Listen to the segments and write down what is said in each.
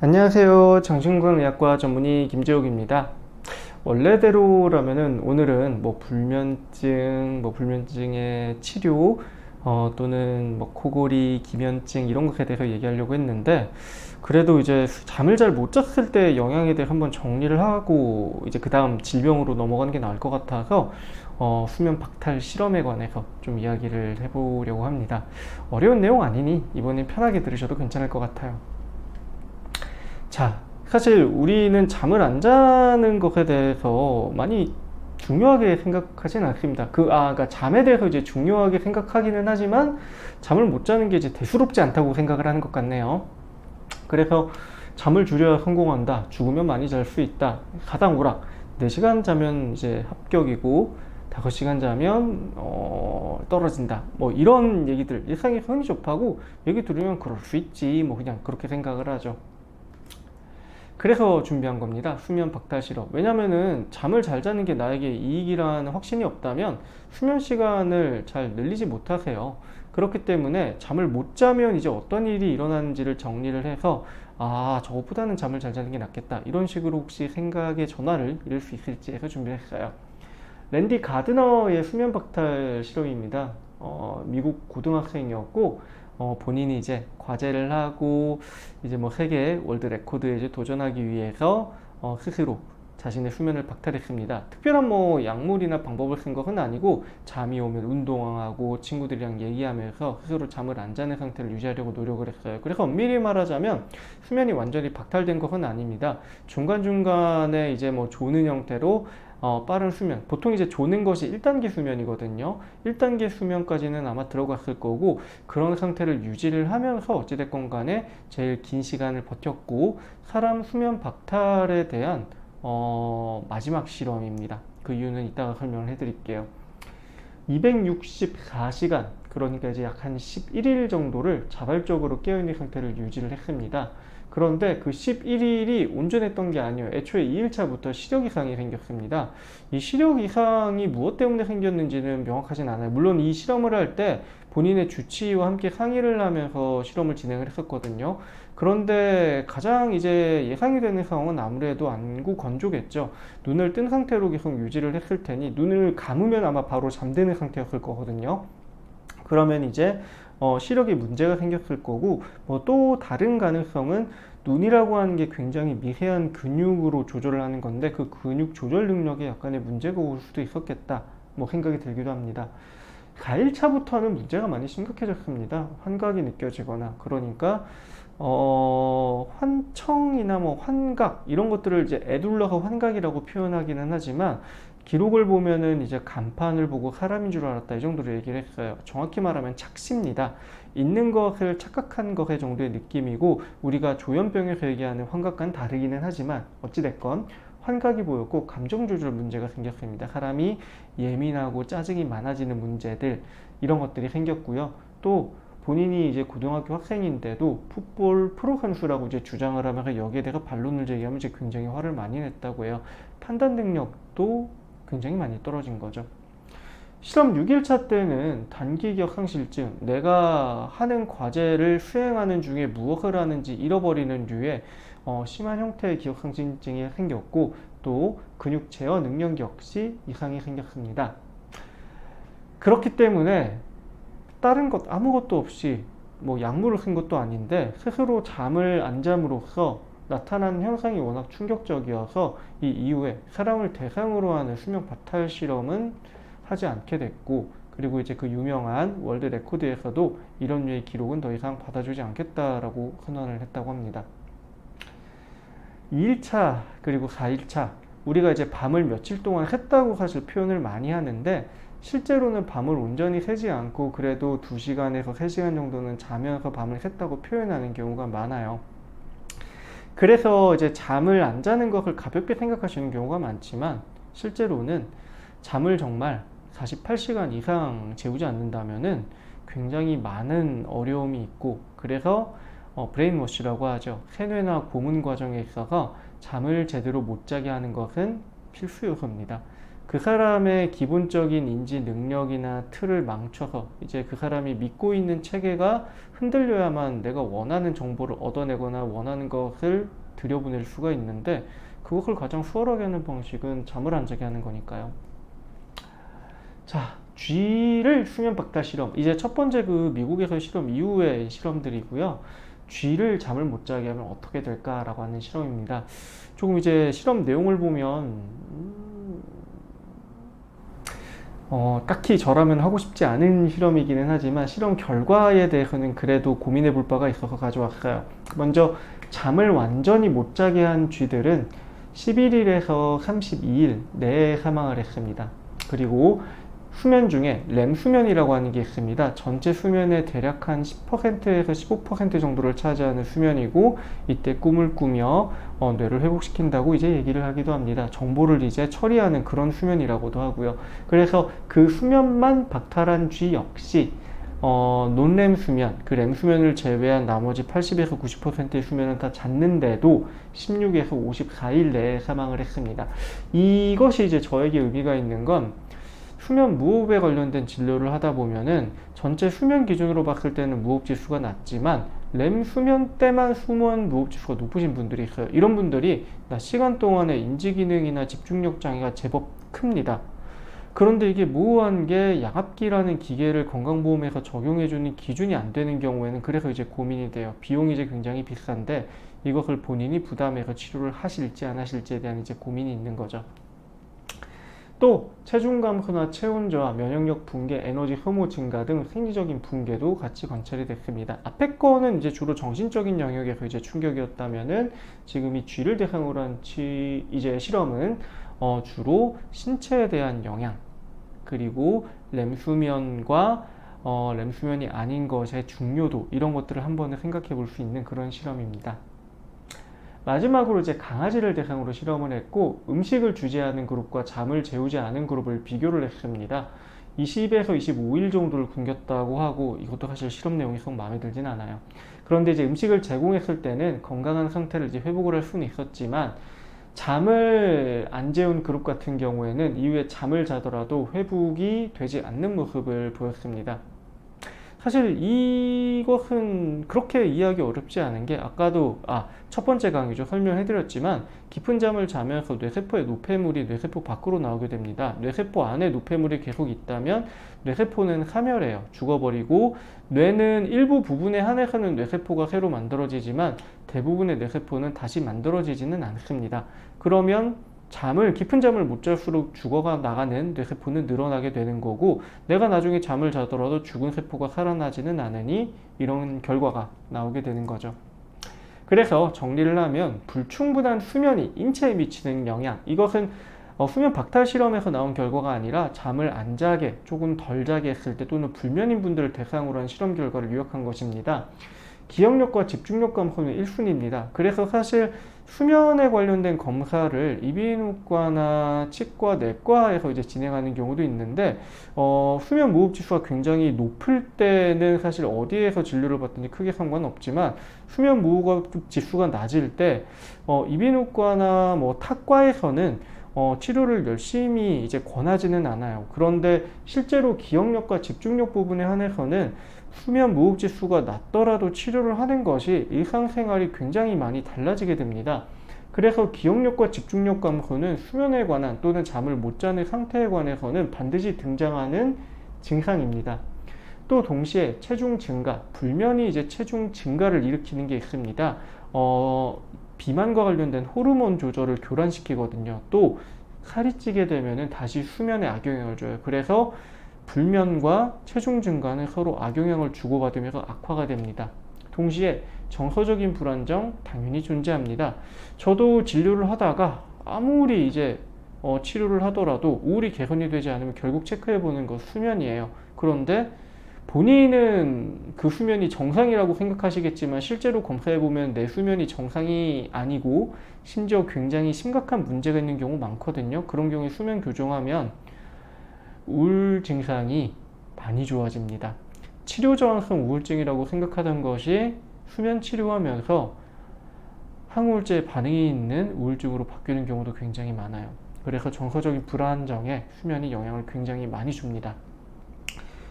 안녕하세요. 정신건강의학과 전문의 김재욱입니다. 원래대로라면은 오늘은 불면증의 치료, 또는 코골이, 기면증 이런 것에 대해서 얘기하려고 했는데, 그래도 이제 잠을 잘 못 잤을 때 영향에 대해 한번 정리를 하고 이제 그 다음 질병으로 넘어가는 게 나을 것 같아서 수면 박탈 실험에 관해서 좀 이야기를 해보려고 합니다. 어려운 내용 아니니 이번엔 편하게 들으셔도 괜찮을 것 같아요. 자, 사실 우리는 잠을 안 자는 것에 대해서 많이 중요하게 생각하진 않습니다. 그러니까 잠에 대해서 이제 중요하게 생각하기는 하지만 잠을 못 자는 게 이제 대수롭지 않다고 생각을 하는 것 같네요. 그래서 잠을 줄여야 성공한다. 죽으면 많이 잘 수 있다. 사당오락. 4시간 자면 이제 합격이고 5시간 자면 떨어진다. 이런 얘기들 일상에 흔히 접하고 얘기 들으면 그럴 수 있지. 그냥 그렇게 생각을 하죠. 그래서 준비한 겁니다. 수면 박탈 실험. 왜냐면은 잠을 잘 자는 게 나에게 이익이라는 확신이 없다면 수면 시간을 잘 늘리지 못하세요. 그렇기 때문에 잠을 못 자면 이제 어떤 일이 일어나는지를 정리를 해서 저것보다는 잠을 잘 자는 게 낫겠다. 이런 식으로 혹시 생각의 전환을 이룰 수 있을지 해서 준비했어요. 랜디 가드너의 수면 박탈 실험입니다. 미국 고등학생이었고, 본인이 이제 과제를 하고, 이제 세계 월드 레코드에 이제 도전하기 위해서, 스스로 자신의 수면을 박탈했습니다. 특별한 약물이나 방법을 쓴 것은 아니고, 잠이 오면 운동하고 친구들이랑 얘기하면서 스스로 잠을 안 자는 상태를 유지하려고 노력을 했어요. 그래서 엄밀히 말하자면, 수면이 완전히 박탈된 것은 아닙니다. 중간중간에 이제 조는 형태로 빠른 수면, 보통 이제 조는 것이 1단계 수면이거든요. 1단계 수면까지는 아마 들어갔을 거고, 그런 상태를 유지를 하면서 어찌됐건 간에 제일 긴 시간을 버텼고, 사람 수면 박탈에 대한 마지막 실험입니다. 그 이유는 이따가 설명을 해드릴게요. 264시간, 그러니까 이제 약 한 11일 정도를 자발적으로 깨어있는 상태를 유지를 했습니다. 그런데 그 11일이 온전했던 게 아니에요. 애초에 2일차부터 시력 이상이 생겼습니다. 이 시력 이상이 무엇 때문에 생겼는지는 명확하진 않아요. 물론 이 실험을 할 때 본인의 주치의와 함께 상의를 하면서 실험을 진행을 했었거든요. 그런데 가장 이제 예상이 되는 상황은 아무래도 안구 건조겠죠. 눈을 뜬 상태로 계속 유지를 했을 테니 눈을 감으면 아마 바로 잠드는 상태였을 거거든요. 그러면 이제 시력에 문제가 생겼을 거고, 또 다른 가능성은 눈이라고 하는 게 굉장히 미세한 근육으로 조절을 하는 건데 그 근육 조절 능력에 약간의 문제가 올 수도 있었겠다 생각이 들기도 합니다. 4일차부터는 문제가 많이 심각해졌습니다. 환각이 느껴지거나, 그러니까 환청이나 환각 이런 것들을 이제 에둘러서 환각이라고 표현하기는 하지만, 기록을 보면은 이제 간판을 보고 사람인 줄 알았다 이 정도로 얘기를 했어요. 정확히 말하면 착시입니다. 있는 것을 착각한 것의 정도의 느낌이고, 우리가 조현병에서 얘기하는 환각과는 다르기는 하지만 어찌됐건 환각이 보였고 감정 조절 문제가 생겼습니다. 사람이 예민하고 짜증이 많아지는 문제들, 이런 것들이 생겼고요. 또 본인이 이제 고등학교 학생인데도 풋볼 프로 선수라고 이제 주장을 하면서 여기에 대해서 반론을 제기하면 이제 굉장히 화를 많이 냈다고 해요. 판단 능력도 굉장히 많이 떨어진 거죠. 실험 6일차 때는 단기 기억 상실증, 내가 하는 과제를 수행하는 중에 무엇을 하는지 잃어버리는 류의 심한 형태의 기억 상실증이 생겼고, 또 근육 제어 능력 역시 이상이 생겼습니다. 그렇기 때문에 다른 것 아무것도 없이 약물을 쓴 것도 아닌데 스스로 잠을 안 잠으로써 나타난 현상이 워낙 충격적이어서 이 이후에 사람을 대상으로 하는 수면 박탈 실험은 하지 않게 됐고, 그리고 이제 그 유명한 월드 레코드에서도 이런 류의 기록은 더 이상 받아주지 않겠다라고 선언을 했다고 합니다. 2일차 그리고 4일차, 우리가 이제 밤을 며칠 동안 샜다고 사실 표현을 많이 하는데, 실제로는 밤을 온전히 새지 않고 그래도 2시간에서 3시간 정도는 자면서 밤을 샜다고 표현하는 경우가 많아요. 그래서 이제 잠을 안 자는 것을 가볍게 생각하시는 경우가 많지만, 실제로는 잠을 정말 48시간 이상 재우지 않는다면은 굉장히 많은 어려움이 있고, 그래서 브레인워시라고 하죠. 세뇌나 고문 과정에 있어서 잠을 제대로 못 자게 하는 것은 필수 요소입니다. 그 사람의 기본적인 인지 능력이나 틀을 망쳐서 이제 그 사람이 믿고 있는 체계가 흔들려야만 내가 원하는 정보를 얻어내거나 원하는 것을 들여보낼 수가 있는데, 그것을 가장 수월하게 하는 방식은 잠을 안 자게 하는 거니까요. 자, 쥐를 수면 박탈 실험. 이제 첫 번째 그 미국에서 실험 이후의 실험들이고요. 쥐를 잠을 못 자게 하면 어떻게 될까라고 하는 실험입니다. 조금 이제 실험 내용을 보면 딱히 저라면 하고 싶지 않은 실험이기는 하지만 실험 결과에 대해서는 그래도 고민해 볼 바가 있어서 가져왔어요. 먼저 잠을 완전히 못 자게 한 쥐들은 11일에서 32일 내에 사망을 했습니다. 그리고 수면 중에 렘 수면이라고 하는 게 있습니다. 전체 수면의 대략 한 10%에서 15% 정도를 차지하는 수면이고, 이때 꿈을 꾸며 뇌를 회복시킨다고 이제 얘기를 하기도 합니다. 정보를 이제 처리하는 그런 수면이라고도 하고요. 그래서 그 수면만 박탈한 쥐 역시 논렘 수면, 그 렘 수면을 제외한 나머지 80에서 90%의 수면은 다 잤는데도 16에서 54일 내에 사망을 했습니다. 이것이 이제 저에게 의미가 있는 건, 수면 무호흡에 관련된 진료를 하다 보면은 전체 수면 기준으로 봤을 때는 무호흡 지수가 낮지만 렘 수면 때만 수면 무호흡 지수가 높으신 분들이 있어요. 이런 분들이 낮 시간 동안의 인지 기능이나 집중력 장애가 제법 큽니다. 그런데 이게 모호한 게 양압기라는 기계를 건강보험에서 적용해주는 기준이 안 되는 경우에는, 그래서 이제 고민이 돼요. 비용이 이제 굉장히 비싼데 이것을 본인이 부담해서 치료를 하실지 안 하실지에 대한 이제 고민이 있는 거죠. 또 체중 감소나 체온 저하, 면역력 붕괴, 에너지 소모 증가 등 생리적인 붕괴도 같이 관찰이 됐습니다. 앞에 거는 이제 주로 정신적인 영역에서 이제 충격이었다면은, 지금 이 쥐를 대상으로 한 이제 실험은 주로 신체에 대한 영향, 그리고 렘 수면과 렘 수면이 아닌 것의 중요도, 이런 것들을 한번 생각해 볼 수 있는 그런 실험입니다. 마지막으로 이제 강아지를 대상으로 실험을 했고, 음식을 주지 않은 그룹과 잠을 재우지 않은 그룹을 비교를 했습니다. 20에서 25일 정도를 굶겼다고 하고, 이것도 사실 실험 내용이 썩 마음에 들진 않아요. 그런데 이제 음식을 제공했을 때는 건강한 상태를 이제 회복을 할 수는 있었지만, 잠을 안 재운 그룹 같은 경우에는 이후에 잠을 자더라도 회복이 되지 않는 모습을 보였습니다. 사실 이것은 그렇게 이해하기 어렵지 않은 게, 아까도 첫 번째 강의죠, 설명해드렸지만 깊은 잠을 자면서 뇌세포의 노폐물이 뇌세포 밖으로 나오게 됩니다. 뇌세포 안에 노폐물이 계속 있다면 뇌세포는 사멸해요. 죽어버리고, 뇌는 일부 부분에 한해서는 뇌세포가 새로 만들어지지만 대부분의 뇌세포는 다시 만들어지지는 않습니다. 그러면 깊은 잠을 못 잘수록 죽어가 나가는 뇌세포는 늘어나게 되는 거고, 내가 나중에 잠을 자더라도 죽은 세포가 살아나지는 않으니 이런 결과가 나오게 되는 거죠. 그래서 정리를 하면, 불충분한 수면이 인체에 미치는 영향, 이것은 수면 박탈 실험에서 나온 결과가 아니라 잠을 안 자게, 조금 덜 자게 했을 때 또는 불면인 분들을 대상으로 한 실험 결과를 요약한 것입니다. 기억력과 집중력 감소는 1순위입니다. 그래서 사실 수면에 관련된 검사를 이비인후과나 치과, 내과에서 이제 진행하는 경우도 있는데, 수면 무호흡 지수가 굉장히 높을 때는 사실 어디에서 진료를 받든지 크게 상관없지만, 수면 무호흡 지수가 낮을 때 이비인후과나 뭐 타과에서는 치료를 열심히 이제 권하지는 않아요. 그런데 실제로 기억력과 집중력 부분에 한해서는 수면 무호흡 지수가 낮더라도 치료를 하는 것이 일상생활이 굉장히 많이 달라지게 됩니다. 그래서 기억력과 집중력 감소는 수면에 관한 또는 잠을 못 자는 상태에 관해서는 반드시 등장하는 증상입니다. 또 동시에 체중 증가, 불면이 이제 체중 증가를 일으키는 게 있습니다. 비만과 관련된 호르몬 조절을 교란시키거든요. 또 살이 찌게 되면은 다시 수면에 악영향을 줘요. 그래서 불면과 체중 증가는 서로 악영향을 주고받으면서 악화가 됩니다. 동시에 정서적인 불안정 당연히 존재합니다. 저도 진료를 하다가 아무리 이제 치료를 하더라도 우울이 개선이 되지 않으면 결국 체크해보는 것 수면이에요. 그런데 본인은 그 수면이 정상이라고 생각하시겠지만, 실제로 검사해보면 내 수면이 정상이 아니고 심지어 굉장히 심각한 문제가 있는 경우 많거든요. 그런 경우에 수면 교정하면 우울 증상이 많이 좋아집니다. 치료 저항성 우울증이라고 생각하던 것이 수면 치료하면서 항우울제 반응이 있는 우울증으로 바뀌는 경우도 굉장히 많아요. 그래서 정서적인 불안정에 수면이 영향을 굉장히 많이 줍니다.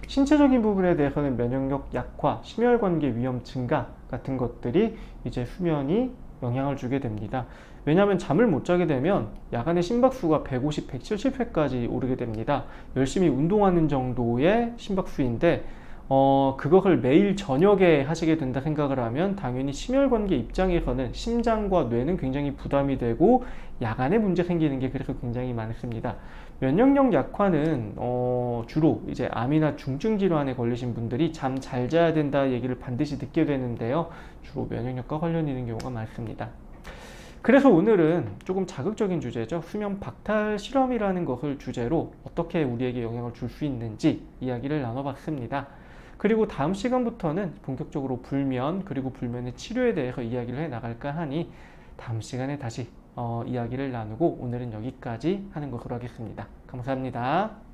신체적인 부분에 대해서는 면역력 약화, 심혈관계 위험 증가 같은 것들이 이제 수면이 영향을 주게 됩니다. 왜냐하면 잠을 못 자게 되면 야간에 심박수가 150, 170회까지 오르게 됩니다. 열심히 운동하는 정도의 심박수인데 그것을 매일 저녁에 하시게 된다 생각을 하면 당연히 심혈관계 입장에서는 심장과 뇌는 굉장히 부담이 되고 야간에 문제 생기는 게 그래서 굉장히 많습니다. 면역력 약화는 주로 이제 암이나 중증 질환에 걸리신 분들이 잠 잘 자야 된다 얘기를 반드시 듣게 되는데요. 주로 면역력과 관련 있는 경우가 많습니다. 그래서 오늘은 조금 자극적인 주제죠. 수면 박탈 실험이라는 것을 주제로 어떻게 우리에게 영향을 줄 수 있는지 이야기를 나눠봤습니다. 그리고 다음 시간부터는 본격적으로 불면 그리고 불면의 치료에 대해서 이야기를 해 나갈까 하니 다음 시간에 다시 이야기를 나누고 오늘은 여기까지 하는 것으로 하겠습니다. 감사합니다.